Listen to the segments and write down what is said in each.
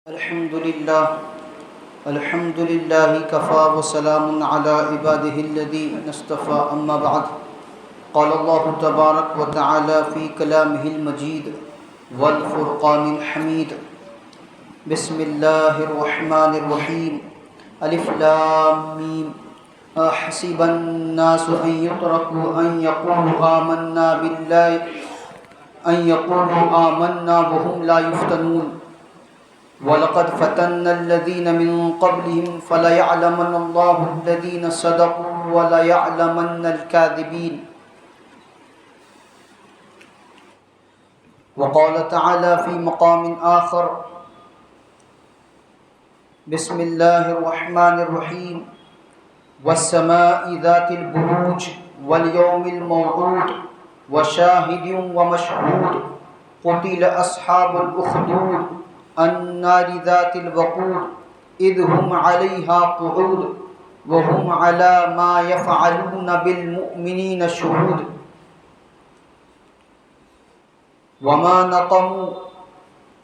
الحمد لله كفى وسلام على عباده الذين اصطفى أما بعد قال الله تبارك وتعالى في كلامه المجيد والفرقان الحميد بسم الله الرحمن الرحيم ألف لام ميم أحسب الناس أن يتركوا أن يقولوا آمنا وهم لا يفتنون وَلَقَدْ فَتَنَّا الَّذِينَ مِن قَبْلِهِمْ فَلَيَعْلَمَنَّ اللَّهُ الَّذِينَ صَدَقُوا وَلَيَعْلَمَنَّ الْكَاذِبِينَ وقال تعالى في مقام آخر بسم الله الرحمن الرحيم وَالسَّمَاءِ ذَاتِ الْبُرُوجِ وَالْيَوْمِ الْمَوْعُودِ وَشَاهِدٍ وَمَشْهُودٍ قُتِلَ أَصْحَابُ الْأُخْدُودِ النار ذات الوقود إذ هم عليها قعود وهم على ما يفعلون بالمؤمنين شهود وما نقموا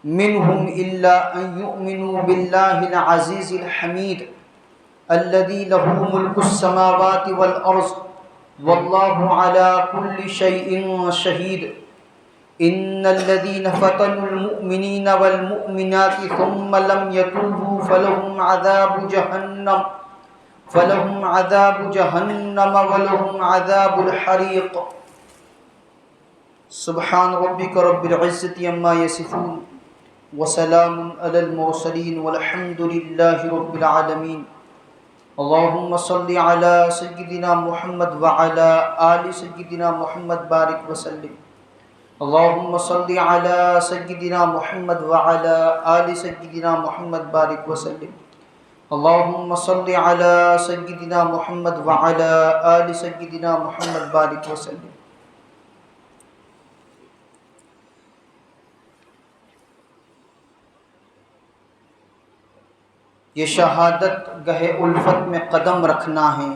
منهم إلا أن يؤمنوا بالله العزيز الحميد الذي له ملك السماوات والأرض والله على كل شيء شهيد إن الذين فتنوا المؤمنين والمؤمنات ثم لم يتوبوا فلهم عذاب جهنم ولهم عذاب الحريق سبحان ربك رب العزة عما يصفون وسلام على المرسلين والحمد لله رب العالمين اللهم صل على سيدنا محمد وعلى آل سيدنا محمد بارك وسلم اللهم صل على سيدنا محمد وعلى آل سيدنا محمد بارك وسلم اللهم صل على سيدنا محمد وعلى آل سيدنا محمد بارك وسلم یہ شہادت گہے الفت میں قدم رکھنا ہے،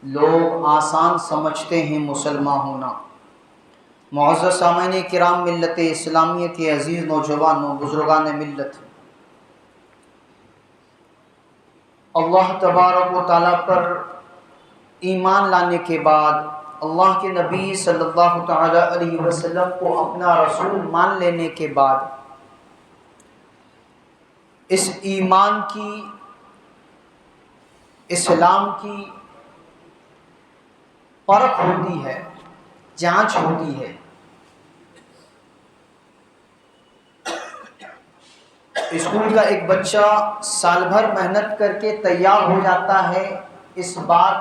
لوگ آسان سمجھتے ہیں مسلمان ہونا۔ معزز سامعین کرام، ملت اسلامیہ کے عزیز نوجوانوں، بزرگان ملت، اللہ تبارک و تعالیٰ پر ایمان لانے کے بعد، اللہ کے نبی صلی اللہ تعالیٰ علیہ وسلم کو اپنا رسول مان لینے کے بعد، اس ایمان کی، اسلام کی پرکھ ہوتی ہے، جانچ ہوتی ہے۔ اسکول کا ایک بچہ سال بھر محنت کر کے تیار ہو جاتا ہے، اس بات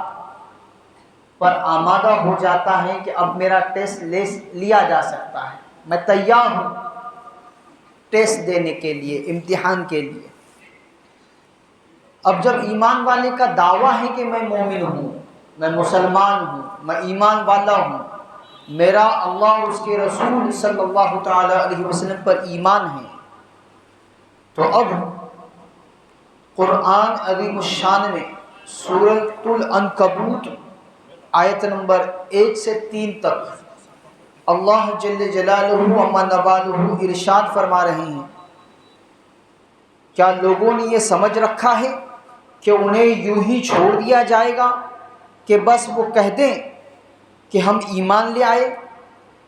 پر آمادہ ہو جاتا ہے کہ اب میرا ٹیسٹ لیا جا سکتا ہے، میں تیار ہوں ٹیسٹ دینے کے لیے، امتحان کے لیے۔ اب جب ایمان والے کا دعویٰ ہے کہ میں مومن ہوں، میں مسلمان ہوں، میں ایمان والا ہوں، میرا اللہ اور اس کے رسول صلی اللہ تعالیٰ علیہ وسلم پر ایمان ہے، تو اب قرآن عظیم الشان میں سورۃ العنکبوت آیت نمبر 1 سے 3 تک اللہ جل جلالہ عما نوالہ ارشاد فرما رہے ہیں، کیا لوگوں نے یہ سمجھ رکھا ہے کہ انہیں یوں ہی چھوڑ دیا جائے گا کہ بس وہ کہہ دیں کہ ہم ایمان لے آئے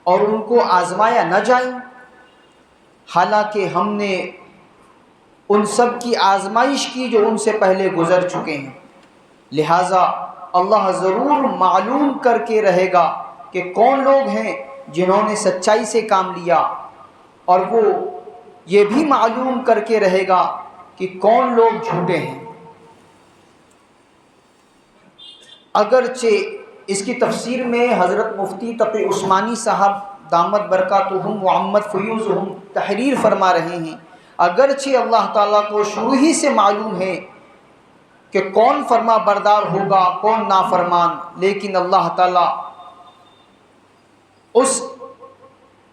اور ان کو آزمایا نہ جائے؟ حالانکہ ہم نے ان سب کی آزمائش کی جو ان سے پہلے گزر چکے ہیں، لہٰذا اللہ ضرور معلوم کر کے رہے گا کہ کون لوگ ہیں جنہوں نے سچائی سے کام لیا، اور وہ یہ بھی معلوم کر کے رہے گا کہ کون لوگ جھوٹے ہیں۔ اگرچہ اس کی تفسیر میں حضرت مفتی تقی عثمانی صاحب دامت برکاتہم وعمت فیوزہم تحریر فرما رہے ہیں، اگرچہ اللہ تعالیٰ کو شروع ہی سے معلوم ہے کہ کون فرما بردار ہوگا، کون نافرمان، لیکن اللہ تعالیٰ اس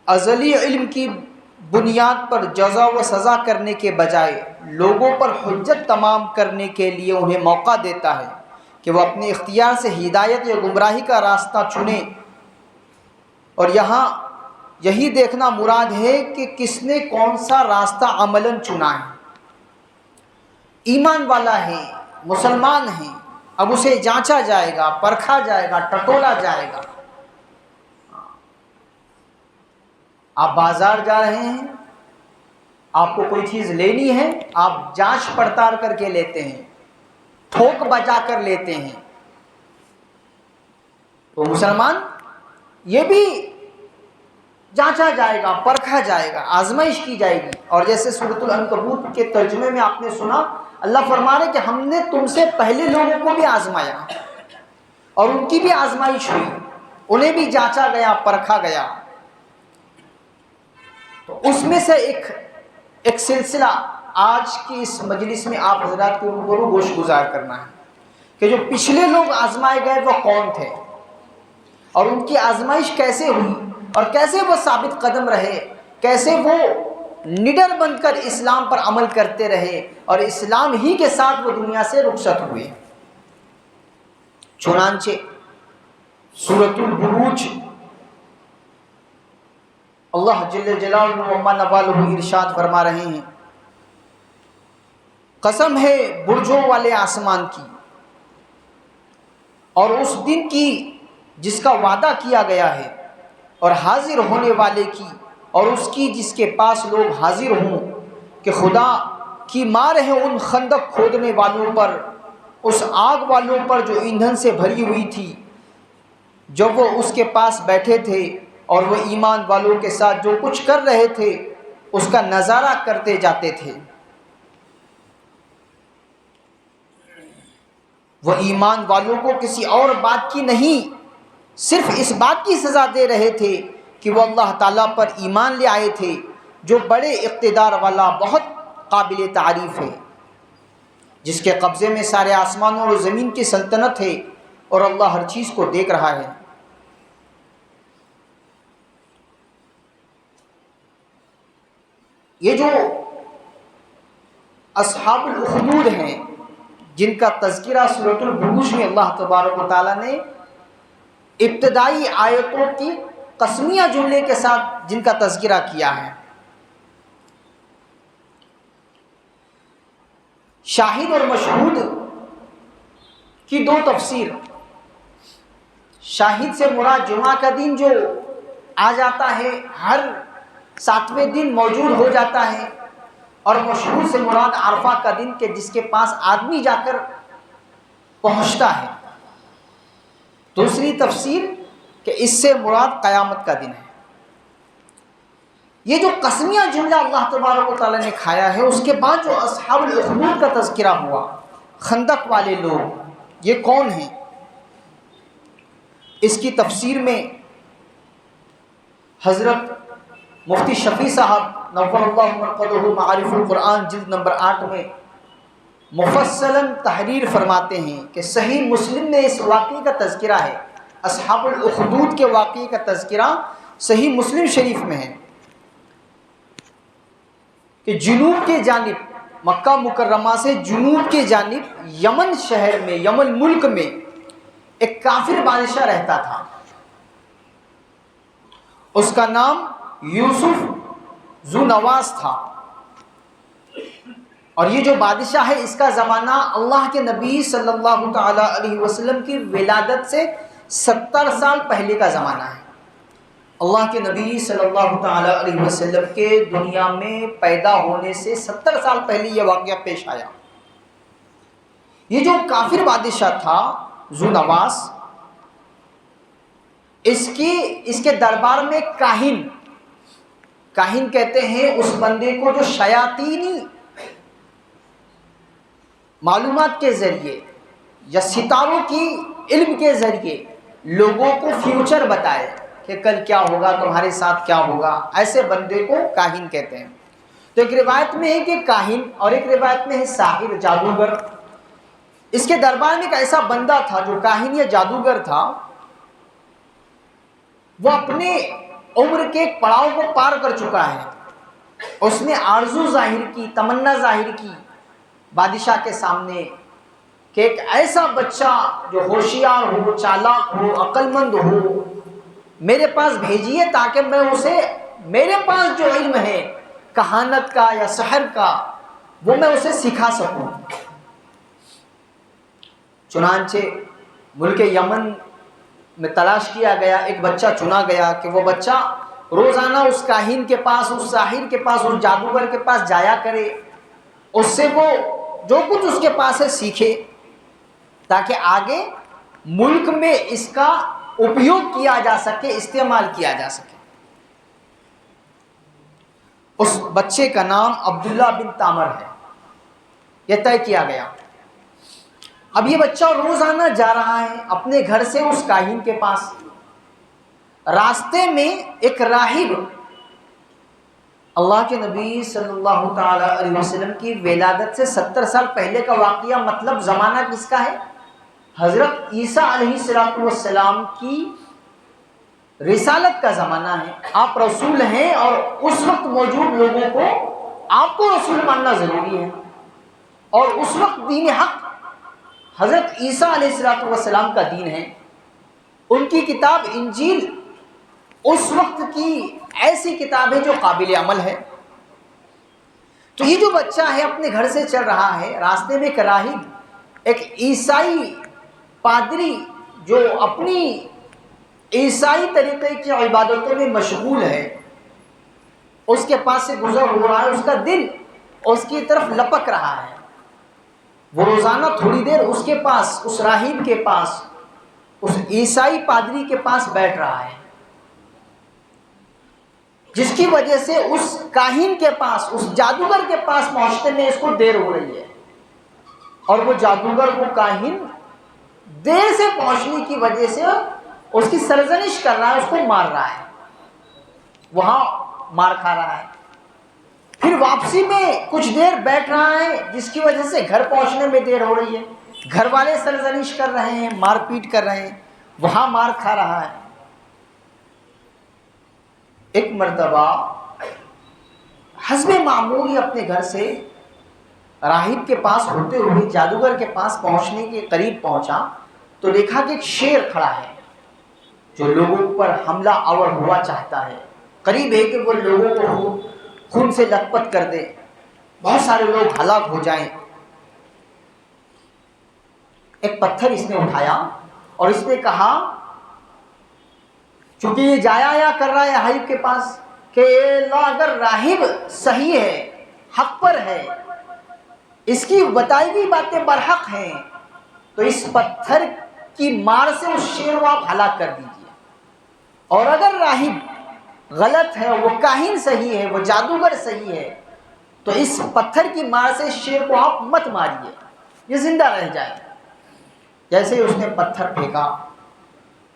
ازلی علم کی بنیاد پر جزا و سزا کرنے کے بجائے لوگوں پر حجت تمام کرنے کے لیے انہیں موقع دیتا ہے کہ وہ اپنے اختیار سے ہدایت یا گمراہی کا راستہ چنیں، اور یہاں یہی دیکھنا مراد ہے کہ کس نے کون سا راستہ عملاً چنا ہے۔ ایمان والا ہے، مسلمان ہے، اب اسے جانچا جائے گا، پرکھا جائے گا، ٹٹولا جائے گا۔ آپ بازار جا رہے ہیں، آپ کو کوئی چیز لینی ہے، آپ جانچ پڑتال کر کے لیتے ہیں، تھوک بجا کر لیتے ہیں۔ تو مسلمان یہ بھی جانچا جائے گا، پرکھا جائے گا، آزمائش کی جائے گی۔ اور جیسے سورۃ العنکبوت کے ترجمے میں آپ نے سنا، اللہ فرما رہے کہ ہم نے تم سے پہلے لوگوں کو بھی آزمایا اور ان کی بھی آزمائش ہوئی، انہیں بھی جانچا گیا، پرکھا گیا۔ تو اس میں سے ایک سلسلہ آج کی اس مجلس میں آپ حضرات کے روبرو گوش گزار کرنا ہے کہ جو پچھلے لوگ آزمائے گئے وہ کون تھے اور ان کی آزمائش کیسے ہوئی اور کیسے وہ ثابت قدم رہے، کیسے وہ نڈر بن کر اسلام پر عمل کرتے رہے اور اسلام ہی کے ساتھ وہ دنیا سے رخصت ہوئے۔ چنانچہ سورۃ البروج اللہ جل جلالہ و نوالہ ارشاد فرما رہے ہیں، قسم ہے برجوں والے آسمان کی اور اس دن کی جس کا وعدہ کیا گیا ہے، اور حاضر ہونے والے کی اور اس کی جس کے پاس لوگ حاضر ہوں، کہ خدا کی مار ہے ان خندق کھودنے والوں پر، اس آگ والوں پر جو ایندھن سے بھری ہوئی تھی، جب وہ اس کے پاس بیٹھے تھے اور وہ ایمان والوں کے ساتھ جو کچھ کر رہے تھے اس کا نظارہ کرتے جاتے تھے۔ وہ ایمان والوں کو کسی اور بات کی نہیں، صرف اس بات کی سزا دے رہے تھے کہ وہ اللہ تعالیٰ پر ایمان لے آئے تھے، جو بڑے اقتدار والا، بہت قابل تعریف ہے، جس کے قبضے میں سارے آسمانوں اور زمین کی سلطنت ہے اور اللہ ہر چیز کو دیکھ رہا ہے۔ یہ جو اصحاب الاخدود ہیں جن کا تذکرہ سورۃ البروج میں اللہ تبارک و تعالیٰ نے ابتدائی آیتوں کی قسمیہ جملے کے ساتھ جن کا تذکرہ کیا ہے، شاہد اور مشہود کی دو تفسیر۔ شاہد سے مراد جمعہ کا دن جو آ جاتا ہے، ہر 7ویں دن موجود ہو جاتا ہے، اور مشہود سے مراد عرفہ کا دن کہ جس کے پاس آدمی جا کر پہنچتا ہے۔ دوسری تفسیر کہ اس سے مراد قیامت کا دن ہے۔ یہ جو قسمیہ جملہ اللہ تبارک و تعالیٰ نے کھایا ہے، اس کے بعد جو اصحاب الاخدود کا تذکرہ ہوا، خندق والے لوگ، یہ کون ہیں؟ اس کی تفسیر میں حضرت مفتی شفیع صاحب نور اللہ مرقدہ معارف القرآن جلد نمبر 8 میں مفصلاً تحریر فرماتے ہیں کہ صحیح مسلم میں اس واقعے کا تذکرہ ہے، اصحاب الاخدود کے واقعے کا تذکرہ صحیح مسلم شریف میں ہے کہ جنوب کے جانب، مکہ مکرمہ سے جنوب کے جانب یمن شہر میں، یمن ملک میں ایک کافر بادشاہ رہتا تھا، اس کا نام یوسف ذو نواس تھا، اور یہ جو بادشاہ ہے اس کا زمانہ اللہ کے نبی صلی اللہ تعالی علیہ وسلم کی ولادت سے 70 سال پہلے کا زمانہ ہے۔ اللہ کے نبی صلی اللہ تعالی علیہ وسلم کے دنیا میں پیدا ہونے سے 70 سال پہلے یہ واقعہ پیش آیا۔ یہ جو کافر بادشاہ تھا ذو نواس، اس کے دربار میں کاہن کہتے ہیں اس بندے کو جو شیاطینی معلومات کے ذریعے یا ستاروں کی علم کے ذریعے لوگوں کو فیوچر بتائے کہ کل کیا ہوگا، تمہارے ساتھ کیا ہوگا، ایسے بندے کو کاہن کہتے ہیں۔ تو ایک روایت میں ہے کہ کاہن، اور ایک روایت میں ہے ساحر، جادوگر۔ اس کے دربار میں ایک ایسا بندہ تھا جو کاہن یا جادوگر تھا، وہ اپنے عمر کے ایک پڑاؤ کو پار کر چکا ہے۔ اس نے آرزو ظاہر کی، تمنا ظاہر کی بادشاہ کے سامنے کہ ایک ایسا بچہ جو ہوشیار ہو، چالاک ہو، عقل مند ہو، میرے پاس بھیجیے تاکہ میں اسے، میرے پاس جو علم ہے کہانت کا یا سحر کا، وہ میں اسے سکھا سکوں۔ چنانچہ ملک یمن میں تلاش کیا گیا، ایک بچہ چنا گیا کہ وہ بچہ روزانہ اس کاہن کے پاس، اس ساحر کے پاس، اس جادوگر کے پاس جایا کرے، اس سے وہ جو کچھ اس کے پاس ہے سیکھے، تاکہ آگے ملک میں اس کا اپیوگ کیا جا سکے، استعمال کیا جا سکے۔ اس بچے کا نام عبداللہ بن تامر ہے، یہ طے کیا گیا۔ اب یہ بچہ روزانہ جا رہا ہے اپنے گھر سے اس کاہن کے پاس۔ راستے میں ایک راہب، اللہ کے نبی صلی اللہ تعالی علیہ وسلم کی ولادت سے 70 سال پہلے کا واقعہ، مطلب زمانہ کس کا ہے؟ حضرت عیسیٰ علیہ السلام کی رسالت کا زمانہ ہے۔ آپ رسول ہیں اور اس وقت موجود لوگوں کو آپ کو رسول ماننا ضروری ہے، اور اس وقت دین حق حضرت عیسیٰ علیہ السلام کا دین ہے۔ ان کی کتاب انجیل اس وقت کی ایسی کتاب ہے جو قابل عمل ہے۔ تو یہ جو بچہ ہے اپنے گھر سے چل رہا ہے، راستے میں ایک راہب، ایک عیسائی پادری جو اپنی عیسائی طریقے کی عبادتوں میں مشغول ہے، اس کے پاس سے گزر ہو رہا ہے، اس کا دل اس کی طرف لپک رہا ہے۔ وہ روزانہ تھوڑی دیر اس کے پاس، اس راہب کے پاس، اس عیسائی پادری کے پاس بیٹھ رہا ہے، جس کی وجہ سے اس کاہن کے پاس، اس جادوگر کے پاس پہنچنے میں اس کو دیر ہو رہی ہے، اور وہ جادوگر، وہ کاہن دیر سے پہنچنے کی وجہ سے اس کی سرزنش کر رہا ہے، اس کو مار رہا ہے، وہاں مار کھا رہا ہے۔ پھر واپسی میں کچھ دیر بیٹھ رہا ہے، جس کی وجہ سے گھر پہنچنے میں دیر ہو رہی ہے، گھر والے سرزنش کر رہے ہیں، مار پیٹ کر رہے ہیں، وہاں مار کھا رہا ہے۔ ایک مرتبہ حسب معمول اپنے گھر سے راہب کے پاس ہوتے ہوئے جادوگر کے پاس پہنچنے کے قریب پہنچا تو دیکھا کہ ایک شیر کھڑا ہے جو لوگوں پر حملہ آور ہوا چاہتا ہے، قریب ہے کہ وہ لوگوں کو خون سے لت پت کر دے، بہت سارے لوگ ہلاک ہو جائیں۔ ایک پتھر اس نے اٹھایا اور اس نے کہا، چونکہ یہ جایا آیا کر رہا ہے راہب کے پاس، کہ اللہ اگر راہب صحیح ہے، حق پر ہے، اس کی بتائی ہوئی باتیں برحق ہیں، تو اس پتھر کی مار سے اس شیر کو آپ ہلاک کر دیجیے، اور اگر راہب غلط ہے، وہ کاہن صحیح ہے، وہ جادوگر صحیح ہے، تو اس پتھر کی مار سے اس شیر کو آپ مت ماریے، یہ زندہ رہ جائے۔ جیسے اس نے پتھر پھینکا،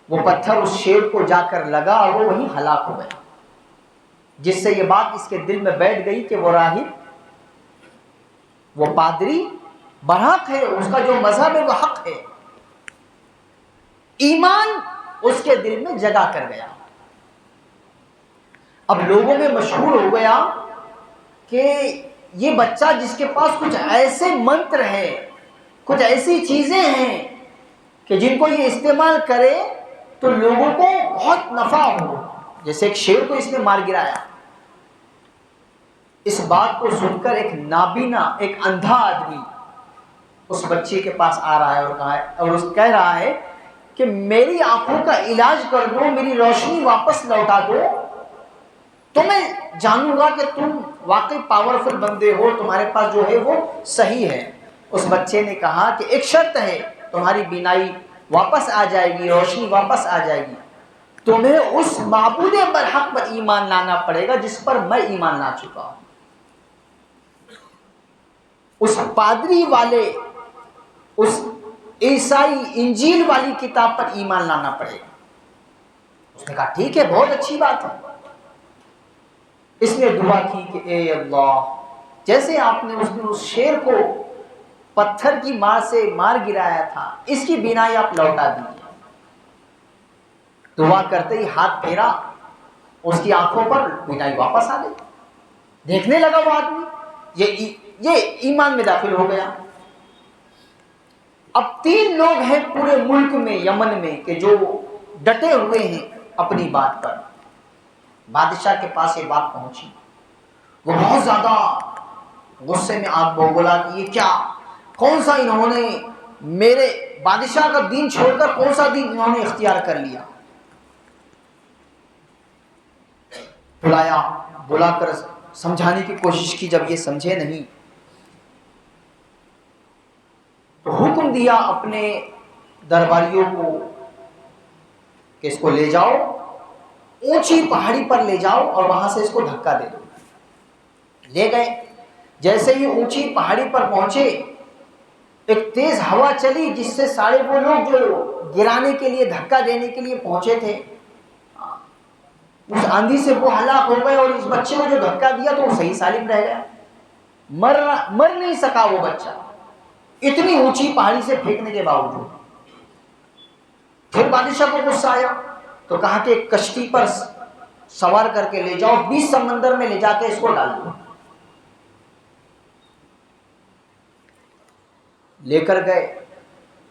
وہ پتھر اس شیر کو جا کر لگا اور وہ وہیں ہلاک ہو گیا، جس سے یہ بات اس کے دل میں بیٹھ گئی کہ وہ راہب، وہ پادری برحق ہے، اس کا جو مذہب ہے وہ حق ہے۔ ایمان اس کے دل میں جگا کر گیا۔ اب لوگوں میں مشہور ہو گیا کہ یہ بچہ جس کے پاس کچھ ایسے منتر ہیں، کچھ ایسی چیزیں ہیں کہ جن کو یہ استعمال کرے تو لوگوں کو بہت نفع ہو، جیسے ایک شیر کو اس نے مار گرایا۔ اس بات کو سن کر ایک نابینا، ایک اندھا آدمی اس بچے کے پاس آ رہا ہے اور کہہ رہا ہے کہ میری آنکھوں کا علاج کر دو، میری روشنی واپس لوٹا دو، تو میں جانوں گا کہ تم واقعی پاورفل بندے ہو، تمہارے پاس جو ہے وہ صحیح ہے۔ اس بچے نے کہا کہ ایک شرط ہے، تمہاری بینائی واپس آ جائے گی، روشنی واپس آ جائے گی، تمہیں اس معبود برحق پر ایمان لانا پڑے گا جس پر میں ایمان لا چکا ہوں۔ اس پادری والے، اس عیسائی انجیل والی کتاب پر ایمان لانا پڑے گا۔ اس نے کہا ٹھیک ہے، بہت اچھی بات ہے۔ اس نے دعا کی کہ اے اللہ، جیسے آپ نے اس شیر کو پتھر کی مار سے مار گرایا تھا، اس کی بینائی آپ لوٹا دیجیے۔ دعا کرتے ہی ہاتھ پھیرا، اس کی آنکھوں پر بینائی واپس آ گئی، دیکھنے لگا وہ آدمی، یہ ایمان میں داخل ہو گیا۔ اب 3 لوگ ہیں پورے ملک میں، یمن میں، کہ جو ڈٹے ہوئے ہیں اپنی بات پر۔ بادشاہ کے پاس یہ بات پہنچی، وہ بہت زیادہ غصے میں آگ بگولا کہ یہ کیا، کون سا انہوں نے میرے بادشاہ کا دین چھوڑ کر کون سا دین انہوں نے اختیار کر لیا۔ بلا کر سمجھانے کی کوشش کی، جب یہ سمجھے نہیں تو حکم دیا اپنے درباریوں کو کہ اس کو لے جاؤ، اونچی پہاڑی پر لے جاؤ اور وہاں سے اس کو دھکا دے دو۔ لے گئے، جیسے ہی اونچی پہاڑی پر پہنچے ایک تیز ہوا چلی جس سے سارے وہ لوگ جو گرانے کے لیے دھکا دینے کے لیے پہنچے تھے اس آندھی سے وہ ہلاک ہو گئے، اور اس بچے کو جو دھکا دیا تو وہ صحیح سالم رہ گیا، مر نہیں سکا وہ بچہ اتنی اونچی پہاڑی سے پھینکنے کے باوجود۔ پھر بادشاہ کو غصہ آیا تو کہا کہ ایک کشتی پر سوار کر کے لے جاؤ، 20 سمندر میں لے جا کے اس کو ڈال دو۔ لے کر گئے،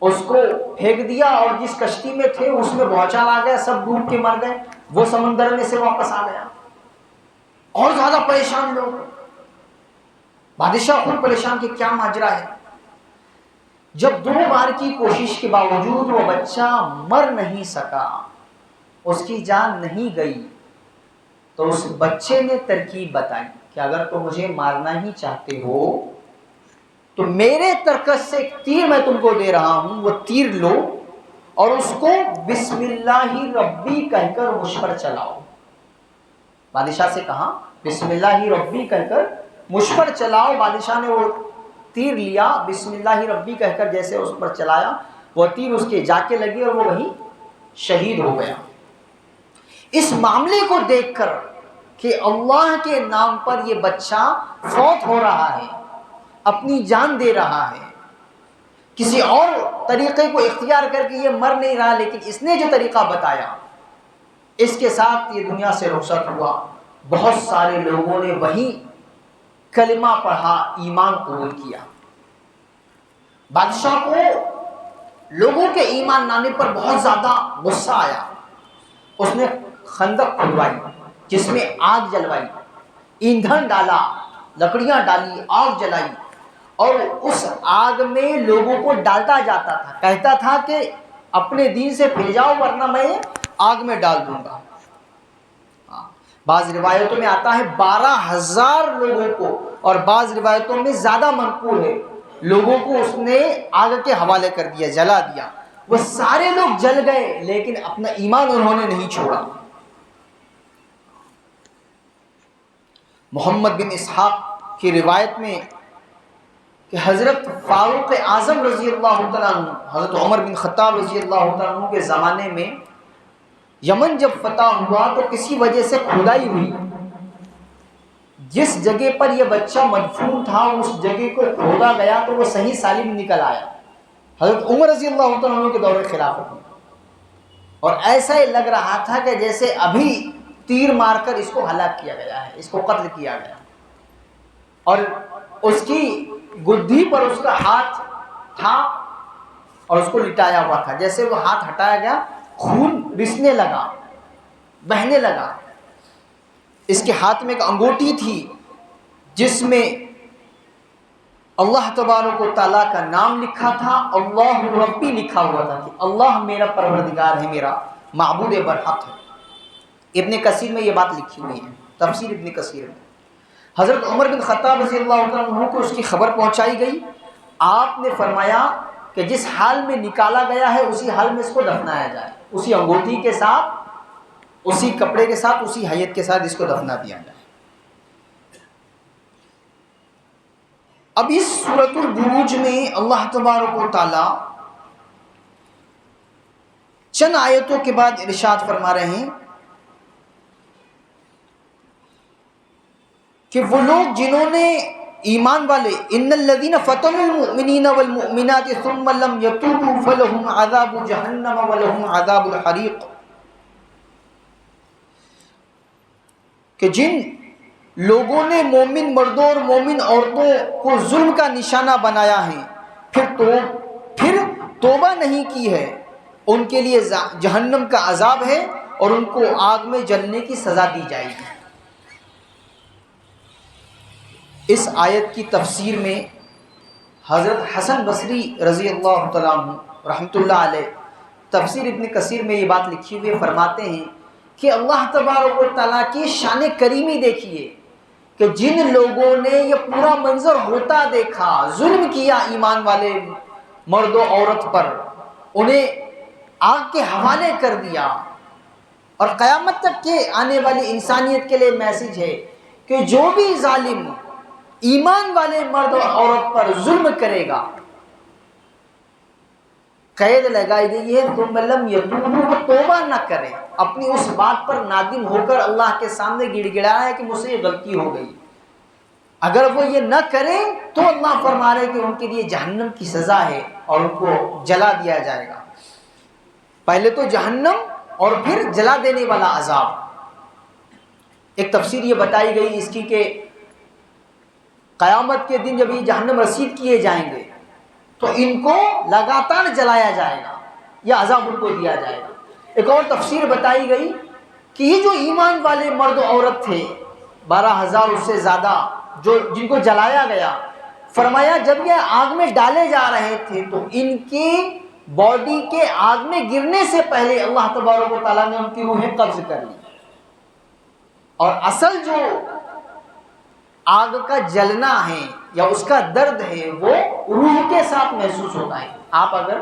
اس کو پھینک دیا، اور جس کشتی میں تھے اس میں بھونچال آ گیا، سب ڈوب کے مر گئے، وہ سمندر میں سے واپس آ گیا۔ اور زیادہ پریشان لوگ، بادشاہ خود پریشان کہ کیا ماجرا ہے۔ جب 2 بار کی کوشش کے باوجود وہ بچہ مر نہیں سکا، اس کی جان نہیں گئی، تو اس بچے نے ترکیب بتائی کہ اگر تم مجھے مارنا ہی چاہتے ہو تو میرے ترکش سے ایک تیر میں تم کو دے رہا ہوں، وہ تیر لو اور اس کو بسم اللہ ربی کہہ کر مجھ پر چلاؤ۔ بادشاہ سے کہا بسم اللہ ربی کہہ کر مجھ پر چلاؤ۔ بادشاہ نے وہ تیر لیا، بسم اللہ ربی کہہ کر جیسے اس پر چلایا، وہ تیر اس کے جا کے لگی اور وہ وہیں شہید ہو گیا۔ اس معاملے کو دیکھ کر کہ اللہ کے نام پر یہ بچہ فوت ہو رہا ہے، اپنی جان دے رہا ہے، کسی اور طریقے کو اختیار کر کے یہ مر نہیں رہا، لیکن اس نے جو طریقہ بتایا اس کے ساتھ یہ دنیا سے رخصت ہوا۔ بہت سارے لوگوں نے وہی کلمہ پڑھا، ایمان قبول کیا۔ بادشاہ کو لوگوں کے ایمان لانے پر بہت زیادہ غصہ آیا، اس نے خندق کھدوائی جس میں آگ جلوائی، ایندھن ڈالا، لکڑیاں ڈالی، آگ جلائی، اور اس آگ میں لوگوں کو ڈالتا جاتا تھا، کہتا تھا کہ اپنے دین سے پھر جاؤ ورنہ میں آگ میں ڈال دوں گا۔ بعض روایتوں میں آتا ہے 12,000 لوگوں کو، اور بعض روایتوں میں زیادہ منقول ہے لوگوں کو اس نے آگ کے حوالے کر دیا، جلا دیا۔ وہ سارے لوگ جل گئے لیکن اپنا ایمان انہوں نے نہیں چھوڑا۔ محمد بن اسحاق کی روایت میں کہ حضرت فاروق اعظم رضی اللہ تعالیٰ عنہ، حضرت عمر بن خطاب رضی اللہ تعالیٰ عنہ کے زمانے میں یمن جب فتح ہوا تو کسی وجہ سے کھدائی ہوئی، جس جگہ پر یہ بچہ مدفون تھا اس جگہ کو کھودا گیا تو وہ صحیح سالم نکل آیا حضرت عمر رضی اللہ تعالیٰ عنہ کے دور خلافت میں، اور ایسا ہی لگ رہا تھا کہ جیسے ابھی تیر مار کر اس کو ہلاک کیا گیا ہے، اس کو قتل کیا گیا، اور اس کی گدھی پر اس کا ہاتھ تھا اور اس کو لٹایا ہوا تھا، جیسے وہ ہاتھ ہٹایا گیا خون رسنے لگا، بہنے لگا۔ اس کے ہاتھ میں ایک انگوٹھی تھی جس میں اللہ تبارک و تعالیٰ کا نام لکھا تھا، اللہ ربی لکھا ہوا تھا کہ اللہ میرا پروردگار ہے، میرا معبود برحق ہے۔ ابن کثیر میں یہ بات لکھی ہوئی ہے، تفسیر ابن کثیر میں۔ حضرت عمر بن خطاب رضی اللہ عنہ کو اس کی خبر پہنچائی گئی، آپ نے فرمایا کہ جس حال میں نکالا گیا ہے اسی حال میں اس کو دفنایا جائے، اسی انگوٹھی کے ساتھ، اسی کپڑے کے ساتھ، اسی حیت کے ساتھ اس کو دفنا دیا جائے۔ اب اس سورۃ البروج میں اللہ تبارک و تعالی چند آیتوں کے بعد ارشاد فرما رہے ہیں کہ وہ لوگ جنہوں نے ایمان والے، ان الذین فتنوا المؤمنین والمؤمنات ثم لم یتوبوا فلہم عذاب جہنم ولہم عذاب الحریق، کہ جن لوگوں نے مومن مردوں اور مومن عورتوں کو ظلم کا نشانہ بنایا ہے پھر توبہ نہیں کی ہے، ان کے لیے جہنم کا عذاب ہے اور ان کو آگ میں جلنے کی سزا دی جائے گی۔ اس آیت کی تفسیر میں حضرت حسن بصری رضی اللہ تعالیٰ عنہ رحمۃ اللہ علیہ تفسیر ابن کثیر میں یہ بات لکھی ہوئی فرماتے ہیں کہ اللہ تبارک و تعالیٰ کی شان کریمی دیکھیے کہ جن لوگوں نے یہ پورا منظر ہوتا دیکھا، ظلم کیا ایمان والے مرد و عورت پر، انہیں آگ کے حوالے کر دیا، اور قیامت تک کے آنے والی انسانیت کے لیے میسج ہے کہ جو بھی ظالم ایمان والے مرد اور عورت پر ظلم کرے گا، قید لگائی گئی ہے ثم لم یتوبوا، وہ توبہ نہ کرے، اپنی اس بات پر نادم ہو کر اللہ کے سامنے گڑ گڑا ہے کہ مجھ سے یہ غلطی ہو گئی، اگر وہ یہ نہ کریں تو اللہ فرما رہے کہ ان کے لیے جہنم کی سزا ہے اور ان کو جلا دیا جائے گا، پہلے تو جہنم اور پھر جلا دینے والا عذاب۔ ایک تفسیر یہ بتائی گئی اس کی کہ قیامت کے دن جب یہ جہنم رسید کیے جائیں گے تو ان کو لگاتار جلایا جائے گا، یہ عذاب ان کو دیا جائے گا۔ ایک اور تفسیر بتائی گئی کہ یہ جو ایمان والے مرد و عورت تھے 12,000 اس سے زیادہ جن کو جلایا گیا، فرمایا جب یہ آگ میں ڈالے جا رہے تھے تو ان کی باڈی کے آگ میں گرنے سے پہلے اللہ تبارک و تعالیٰ نے ان کی روحیں قبض کر لی، اور اصل جو آگ کا جلنا ہے یا اس کا درد ہے وہ روح کے ساتھ محسوس ہوتا ہے۔ آپ اگر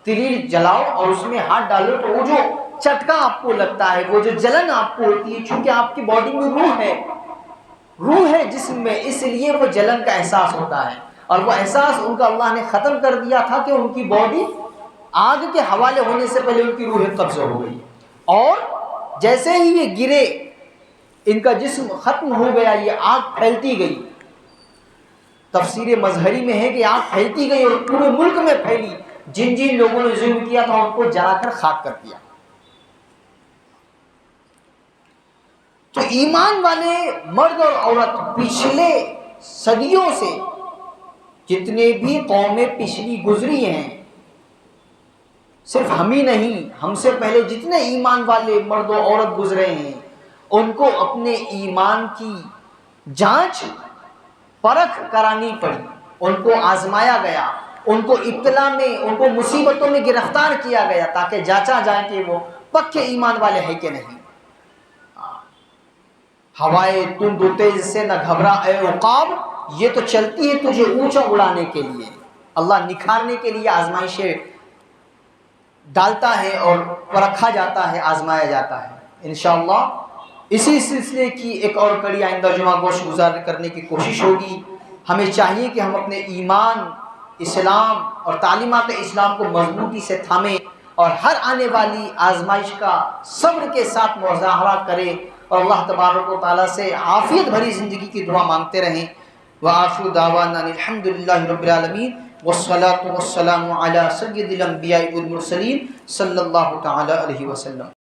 تلیر جلاؤ اور اس میں ہاتھ ڈالو تو وہ جو چٹکا آپ کو لگتا ہے، وہ جو جلن آپ کو ہوتی ہے، چونکہ آپ کی باڈی میں روح ہے جسم میں، اس لیے وہ جلن کا احساس ہوتا ہے، اور وہ احساس ان کا اللہ نے ختم کر دیا تھا کہ ان کی باڈی آگ کے حوالے ہونے سے پہلے ان کی روح قبض ہو گئی، اور جیسے ہی یہ گرے ان کا جسم ختم ہو گیا، یہ آگ پھیلتی گئی۔ تفسیر مظہری میں ہے کہ آگ پھیلتی گئی اور پورے ملک میں پھیلی، جن جن لوگوں نے ظلم کیا تھا ان کو جلا کر خاک کر دیا۔ تو ایمان والے مرد اور عورت پچھلے صدیوں سے جتنے بھی قومیں پچھلی گزری ہیں، صرف ہم ہی نہیں، ہم سے پہلے جتنے ایمان والے مرد و عورت گزرے ہیں ان کو اپنے ایمان کی جانچ پرکھ کرانی پڑی، ان کو آزمایا گیا، ان کو ابتلا میں، ان کو مصیبتوں میں گرفتار کیا گیا تاکہ جانچا جائے کہ وہ پکے ایمان والے ہیں کہ نہیں۔ ہوائے تند و تیز سے نہ گھبرا اے عقاب، یہ تو چلتی ہے تجھے اونچا اڑانے کے لیے، اللہ نکھارنے کے لیے آزمائشیں ڈالتا ہے اور پرکھا جاتا ہے، آزمایا جاتا ہے۔ انشاءاللہ اسی سلسلے کی ایک اور کڑی آئندہ جمعہ گوشت گزار کرنے کی کوشش ہوگی۔ ہمیں چاہیے کہ ہم اپنے ایمان، اسلام اور تعلیمات اسلام کو مضبوطی سے تھامیں اور ہر آنے والی آزمائش کا صبر کے ساتھ مظاہرہ کریں، اور اللہ تبارک و تعالیٰ سے عافیت بھری زندگی کی دعا مانگتے رہیں۔ وآخر دعوانا الحمدللہ رب العالمین، والصلاة والسلام علی سید الانبیاء والمرسلین صلی اللہ تعالی علیہ وسلم۔